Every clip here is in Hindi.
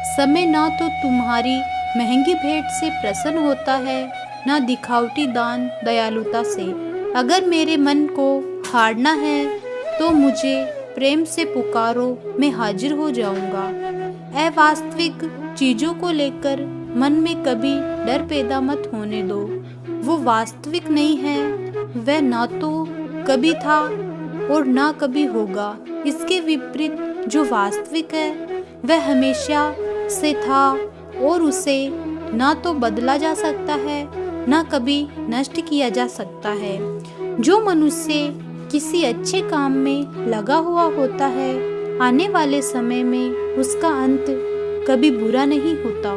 समय ना तो तुम्हारी महंगी भेंट से प्रसन्न होता है, ना दिखावटी दान दयालुता से। अगर मेरे मन को हारना है तो मुझे प्रेम से पुकारो, मैं हाजिर हो जाऊंगा। अवास्तविक चीजों को लेकर मन में कभी डर पैदा मत होने दो। वो वास्तविक नहीं है, वह ना तो कभी था और ना कभी होगा। इसके विपरीत जो वास्तविक है वह हमेशा से था और उसे ना तो बदला जा सकता है, ना कभी नष्ट किया जा सकता है। जो मनुष्य किसी अच्छे काम में लगा हुआ होता है, आने वाले समय में उसका अंत कभी बुरा नहीं होता।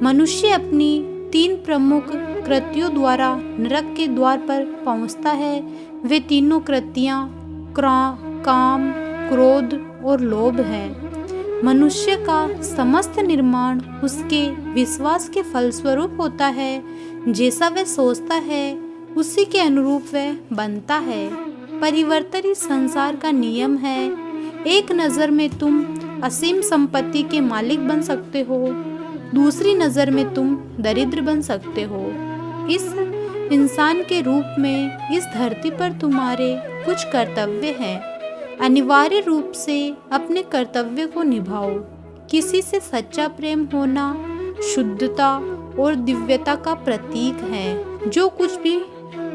मनुष्य अपनी 3 प्रमुख कृत्यों द्वारा नरक के द्वार पर पहुंचता है। वे तीनों कृतियां काम, क्रोध और लोभ हैं। मनुष्य का समस्त निर्माण उसके विश्वास के फलस्वरूप होता है। जैसा वह सोचता है उसी के अनुरूप वह बनता है। परिवर्तन इस संसार का नियम है। एक नज़र में तुम असीम संपत्ति के मालिक बन सकते हो, दूसरी नज़र में तुम दरिद्र बन सकते हो। इस इंसान के रूप में इस धरती पर तुम्हारे कुछ कर्तव्य हैं। अनिवार्य रूप से अपने कर्तव्य को निभाओ। किसी से सच्चा प्रेम होना शुद्धता और दिव्यता का प्रतीक है। जो कुछ भी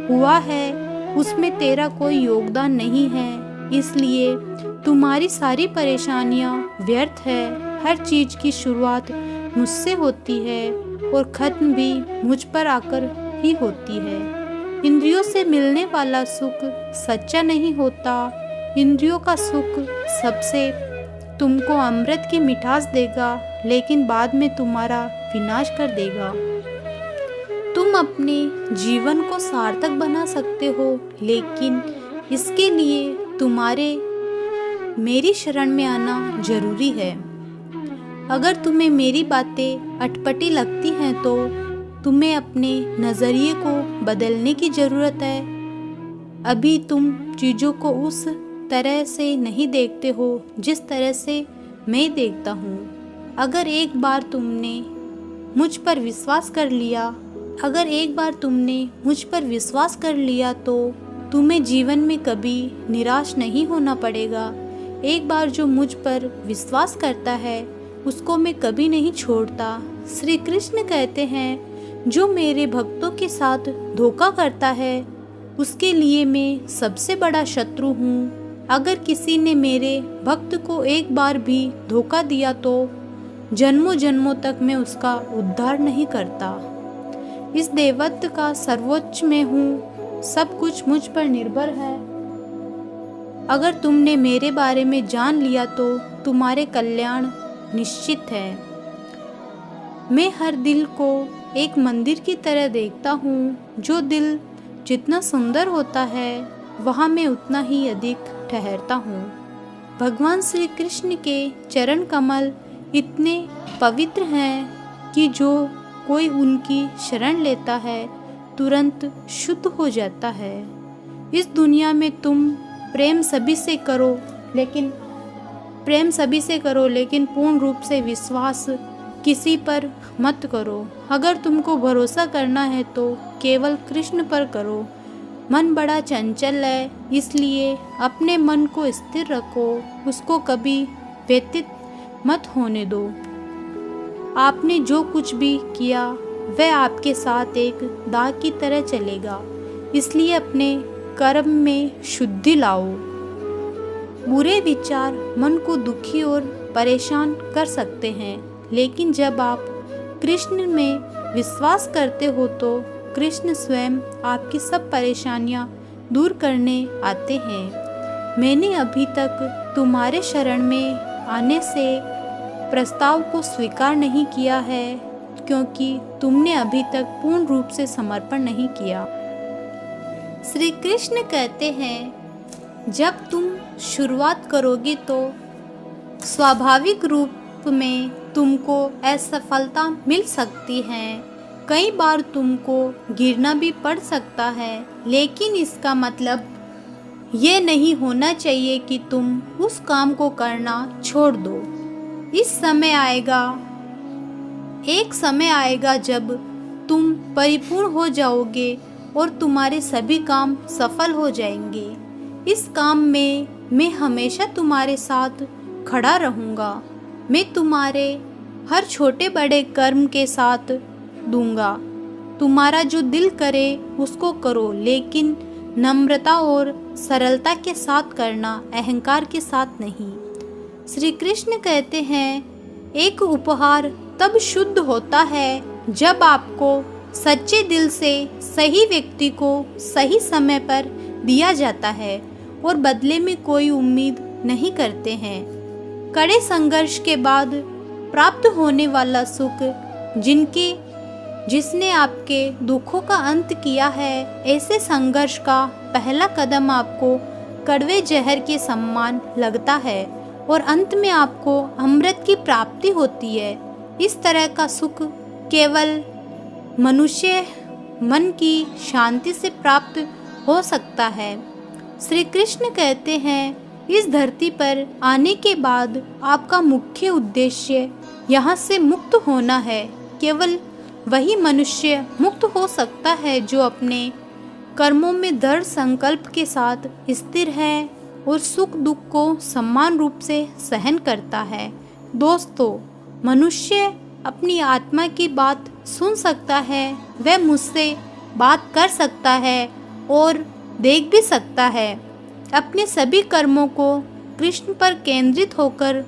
हुआ है उसमें तेरा कोई योगदान नहीं है, इसलिए तुम्हारी सारी परेशानियां व्यर्थ है। हर चीज की शुरुआत मुझसे होती है और खत्म भी मुझ पर आकर ही होती है। इंद्रियों से मिलने वाला सुख सच्चा नहीं होता। इंद्रियों का सुख सबसे तुमको अमृत की मिठास देगा, लेकिन बाद में तुम्हारा विनाश कर देगा। तुम अपने जीवन को सार्थक बना सकते हो, लेकिन इसके लिए तुम्हारे मेरी शरण में आना जरूरी है। अगर तुम्हें मेरी बातें अटपटी लगती हैं तो तुम्हें अपने नज़रिए को बदलने की ज़रूरत है। अभी तुम चीज़ों को उस तरह से नहीं देखते हो जिस तरह से मैं देखता हूँ। अगर एक बार तुमने मुझ पर विश्वास कर लिया तो तुम्हें जीवन में कभी निराश नहीं होना पड़ेगा। एक बार जो मुझ पर विश्वास करता है उसको मैं कभी नहीं छोड़ता। श्री कृष्ण कहते हैं, जो मेरे भक्तों के साथ धोखा करता है उसके लिए मैं सबसे बड़ा शत्रु हूँ। अगर किसी ने मेरे भक्त को एक बार भी धोखा दिया तो जन्मों जन्मों तक मैं उसका उद्धार नहीं करता। इस देवत्व का सर्वोच्च मैं हूँ, सब कुछ मुझ पर निर्भर है। अगर तुमने मेरे बारे में जान लिया तो तुम्हारे कल्याण निश्चित है। मैं हर दिल को एक मंदिर की तरह देखता हूँ। जो दिल जितना सुंदर होता है वहाँ मैं उतना ही अधिक ठहरता हूँ। भगवान श्री कृष्ण के चरण कमल इतने पवित्र हैं कि जो कोई उनकी शरण लेता है तुरंत शुद्ध हो जाता है। इस दुनिया में तुम प्रेम सभी से करो लेकिन पूर्ण रूप से विश्वास किसी पर मत करो। अगर तुमको भरोसा करना है तो केवल कृष्ण पर करो। मन बड़ा चंचल है, इसलिए अपने मन को स्थिर रखो, उसको कभी व्यथित मत होने दो। आपने जो कुछ भी किया वह आपके साथ एक दाग की तरह चलेगा, इसलिए अपने कर्म में शुद्धि लाओ। बुरे विचार मन को दुखी और परेशान कर सकते हैं, लेकिन जब आप कृष्ण में विश्वास करते हो तो कृष्ण स्वयं आपकी सब परेशानियां दूर करने आते हैं। मैंने अभी तक तुम्हारे शरण में आने से प्रस्ताव को स्वीकार नहीं किया है, क्योंकि तुमने अभी तक पूर्ण रूप से समर्पण नहीं किया। श्री कृष्ण कहते हैं, जब तुम शुरुआत करोगे तो स्वाभाविक रूप में तुमको असफलता मिल सकती है। कई बार तुमको गिरना भी पड़ सकता है, लेकिन इसका मतलब ये नहीं होना चाहिए कि तुम उस काम को करना छोड़ दो। एक समय आएगा जब तुम परिपूर्ण हो जाओगे और तुम्हारे सभी काम सफल हो जाएंगे। इस काम में मैं हमेशा तुम्हारे साथ खड़ा रहूँगा। मैं तुम्हारे हर छोटे बड़े कर्म के साथ दूंगा। तुम्हारा जो दिल करे उसको करो, लेकिन नम्रता और सरलता के साथ करना, अहंकार के साथ नहीं। श्री कृष्ण कहते हैं, एक उपहार तब शुद्ध होता है जब आपको सच्चे दिल से सही व्यक्ति को सही समय पर दिया जाता है और बदले में कोई उम्मीद नहीं करते हैं। कड़े संघर्ष के बाद प्राप्त होने वाला सुख जिसने आपके दुखों का अंत किया है, ऐसे संघर्ष का पहला कदम आपको कड़वे जहर के समान लगता है और अंत में आपको अमृत की प्राप्ति होती है। इस तरह का सुख केवल मनुष्य मन की शांति से प्राप्त हो सकता है। श्री कृष्ण कहते हैं, इस धरती पर आने के बाद आपका मुख्य उद्देश्य यहाँ से मुक्त होना है। केवल वही मनुष्य मुक्त हो सकता है जो अपने कर्मों में दृढ़ संकल्प के साथ स्थिर है और सुख दुख को समान रूप से सहन करता है। दोस्तों, मनुष्य अपनी आत्मा की बात सुन सकता है, वह मुझसे बात कर सकता है और देख भी सकता है। अपने सभी कर्मों को कृष्ण पर केंद्रित होकर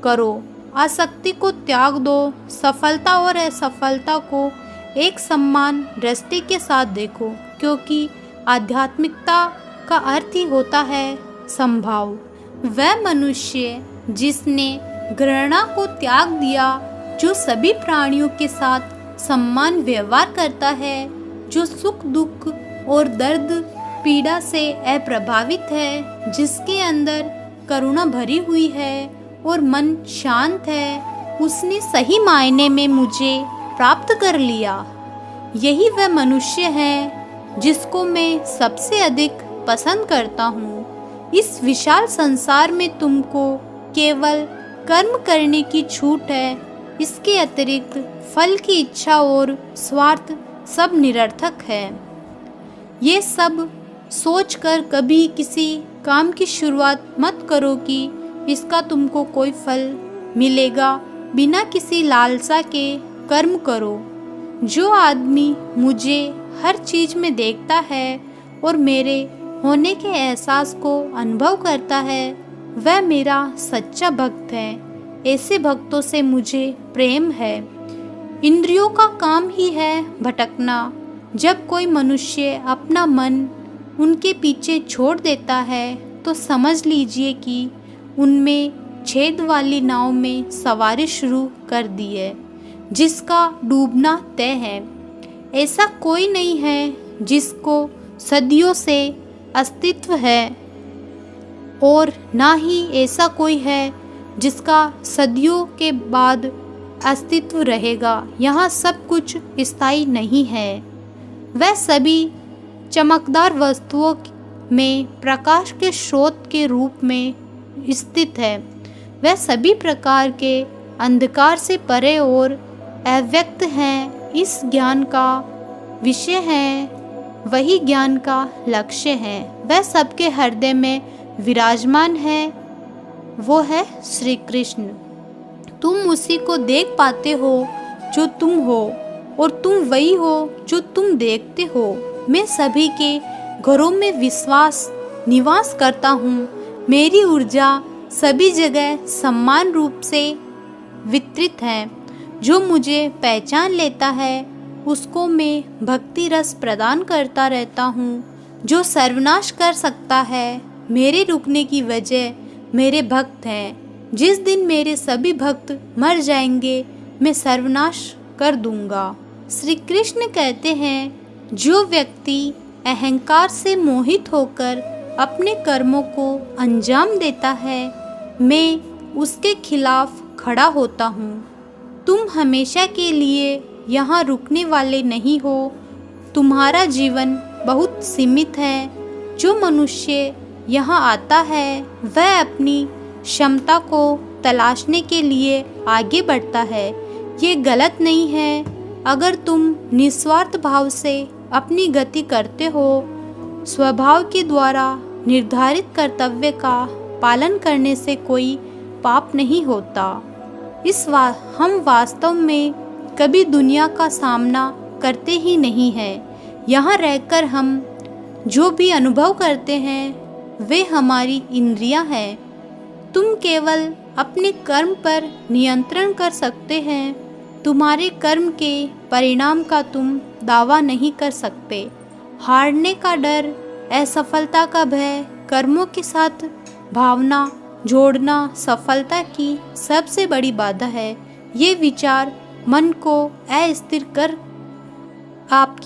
करो। आसक्ति को त्याग दो। सफलता और असफलता को एक समान दृष्टि के साथ देखो, क्योंकि आध्यात्मिकता का अर्थ ही होता है संभाव। वह मनुष्य जिसने घृणा को त्याग दिया, जो सभी प्राणियों के साथ समान व्यवहार करता है, जो सुख दुख और दर्द पीड़ा से अप्रभावित है, जिसके अंदर करुणा भरी हुई है और मन शांत है, उसने सही मायने में मुझे प्राप्त कर लिया। यही वह मनुष्य है जिसको मैं सबसे अधिक पसंद करता हूँ। इस विशाल संसार में तुमको केवल कर्म करने की छूट है। इसके अतिरिक्त फल की इच्छा और स्वार्थ सब निरर्थक है। ये सब सोचकर कभी किसी काम की शुरुआत मत करो कि इसका तुमको कोई फल मिलेगा। बिना किसी लालसा के कर्म करो। जो आदमी मुझे हर चीज में देखता है और मेरे होने के एहसास को अनुभव करता है, वह मेरा सच्चा भक्त है। ऐसे भक्तों से मुझे प्रेम है। इंद्रियों का काम ही है भटकना। जब कोई मनुष्य अपना मन उनके पीछे छोड़ देता है तो समझ लीजिए कि उनमें छेद वाली नाव में सवारी शुरू कर दी है, जिसका डूबना तय है। ऐसा कोई नहीं है जिसको सदियों से अस्तित्व है और ना ही ऐसा कोई है जिसका सदियों के बाद अस्तित्व रहेगा। यहाँ सब कुछ स्थायी नहीं है। वह सभी चमकदार वस्तुओं में प्रकाश के स्रोत के रूप में स्थित है। वह सभी प्रकार के अंधकार से परे और अव्यक्त हैं। इस ज्ञान का विषय है, वही ज्ञान का लक्ष्य है। वह सबके हृदय में विराजमान है, वो है श्री कृष्ण। तुम उसी को देख पाते हो जो तुम हो और तुम वही हो जो तुम देखते हो। मैं सभी के घरों में निवास करता हूँ। मेरी ऊर्जा सभी जगह समान रूप से वितरित है। जो मुझे पहचान लेता है उसको मैं भक्ति रस प्रदान करता रहता हूँ। जो सर्वनाश कर सकता है, मेरे रुकने की वजह मेरे भक्त हैं। जिस दिन मेरे सभी भक्त मर जाएंगे, मैं सर्वनाश कर दूंगा। श्री कृष्ण कहते हैं, जो व्यक्ति अहंकार से मोहित होकर अपने कर्मों को अंजाम देता है, मैं उसके खिलाफ खड़ा होता हूँ। तुम हमेशा के लिए यहाँ रुकने वाले नहीं हो। तुम्हारा जीवन बहुत सीमित है। जो मनुष्य यहाँ आता है वह अपनी क्षमता को तलाशने के लिए आगे बढ़ता है। ये गलत नहीं है। अगर तुम निस्वार्थ भाव से अपनी गति करते हो, स्वभाव के द्वारा निर्धारित कर्तव्य का पालन करने से कोई पाप नहीं होता। हम वास्तव में कभी दुनिया का सामना करते ही नहीं हैं। यहाँ रहकर हम जो भी अनुभव करते हैं वे हमारी इंद्रियां हैं। तुम केवल अपने कर्म पर नियंत्रण कर सकते हैं। तुम्हारे कर्म के परिणाम का तुम दावा नहीं कर सकते। हारने का डर, असफलता का भय, कर्मों के साथ भावना जोड़ना सफलता की सबसे बड़ी बाधा है। ये विचार मन को अस्थिर कर आपकी